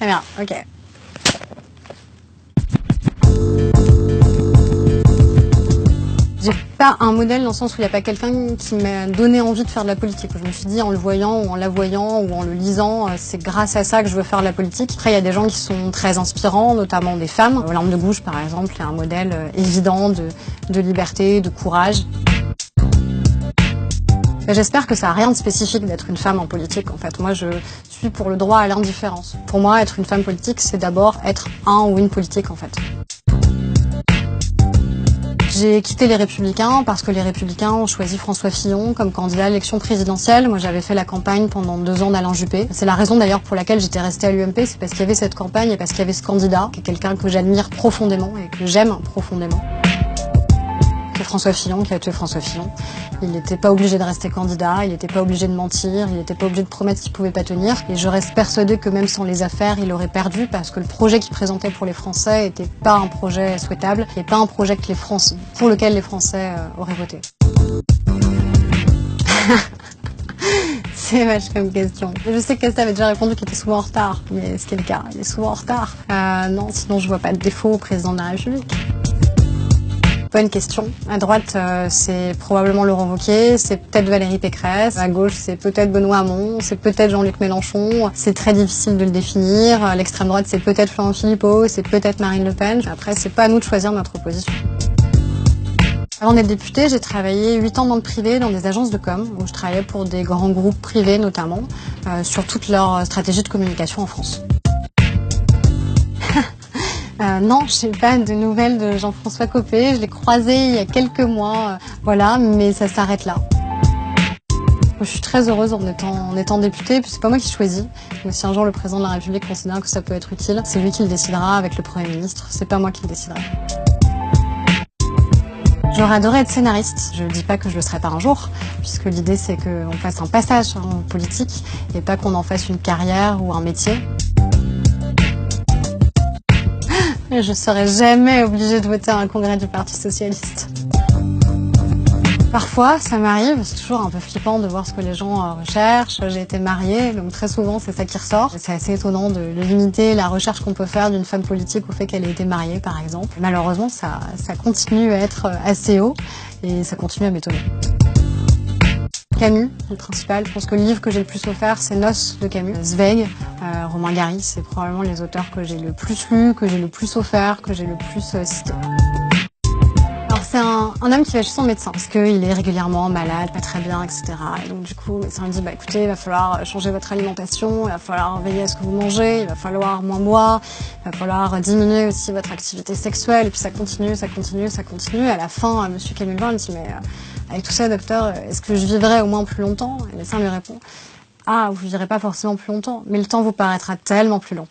Caméra, ok. J'ai pas un modèle dans le sens où il n'y a pas quelqu'un qui m'a donné envie de faire de la politique. Je me suis dit en le voyant ou en la voyant ou en le lisant, c'est grâce à ça que je veux faire de la politique. Après, il y a des gens qui sont très inspirants, notamment des femmes. L'Arme de Gouges, par exemple, est un modèle évident de liberté, de courage. J'espère que ça n'a rien de spécifique d'être une femme en politique, en fait. Moi, je suis pour le droit à l'indifférence. Pour moi, être une femme politique, c'est d'abord être un ou une politique, en fait. J'ai quitté les Républicains parce que les Républicains ont choisi François Fillon comme candidat à l'élection présidentielle. Moi, j'avais fait la campagne pendant 2 ans d'Alain Juppé. C'est la raison d'ailleurs pour laquelle j'étais restée à l'UMP, c'est parce qu'il y avait cette campagne et parce qu'il y avait ce candidat, qui est quelqu'un que j'admire profondément et que j'aime profondément. C'est François Fillon qui a tué François Fillon. Il n'était pas obligé de rester candidat, il n'était pas obligé de mentir, il n'était pas obligé de promettre ce qu'il pouvait pas tenir. Et je reste persuadée que même sans les affaires, il aurait perdu parce que le projet qu'il présentait pour les Français n'était pas un projet souhaitable et pas un projet que pour lequel les Français auraient voté. C'est vache comme question. Je sais que Casta avait déjà répondu qu'il était souvent en retard, mais ce qui est le cas, il est souvent en retard. Non, sinon je vois pas de défaut au président de la République. Bonne question. À droite, c'est probablement Laurent Wauquiez, c'est peut-être Valérie Pécresse. À gauche, c'est peut-être Benoît Hamon, c'est peut-être Jean-Luc Mélenchon. C'est très difficile de le définir. L'extrême droite, c'est peut-être Florent Philippot, c'est peut-être Marine Le Pen. Après, c'est pas à nous de choisir notre opposition. Avant d'être députée, j'ai travaillé 8 ans dans le privé, dans des agences de com, où je travaillais pour des grands groupes privés notamment, sur toute leur stratégie de communication en France. Non, je n'ai pas de nouvelles de Jean-François Copé. Je l'ai croisé il y a quelques mois, voilà, mais ça s'arrête là. Je suis très heureuse en étant députée, puis c'est pas moi qui choisis. Donc si un jour le président de la République considère que ça peut être utile, c'est lui qui le décidera avec le Premier ministre. C'est pas moi qui le déciderai. J'aurais adoré être scénariste. Je dis pas que je le serai pas un jour, puisque l'idée c'est qu'on fasse un passage en politique et pas qu'on en fasse une carrière ou un métier. Je serai jamais obligée de voter à un congrès du Parti socialiste. Parfois, ça m'arrive, c'est toujours un peu flippant de voir ce que les gens recherchent. J'ai été mariée, donc très souvent c'est ça qui ressort. C'est assez étonnant de limiter la recherche qu'on peut faire d'une femme politique au fait qu'elle ait été mariée, par exemple. Malheureusement, ça continue à être assez haut et ça continue à m'étonner. Camus, le principal. Je pense que le livre que j'ai le plus offert, c'est Noces de Camus. Zweig, Romain Gary, c'est probablement les auteurs que j'ai le plus lus, que j'ai le plus offert, que j'ai le plus cités. Alors c'est un homme qui va chez son médecin parce qu'il est régulièrement malade, pas très bien, etc. Et donc du coup, le médecin lui dit écoutez, il va falloir changer votre alimentation, il va falloir veiller à ce que vous mangez, il va falloir moins boire, il va falloir diminuer aussi votre activité sexuelle. Et puis ça continue. À la fin, monsieur Camus me dit mais avec tout ça, docteur, est-ce que je vivrai au moins plus longtemps? Et le médecin lui répond ah, vous vivrez pas forcément plus longtemps, mais le temps vous paraîtra tellement plus long.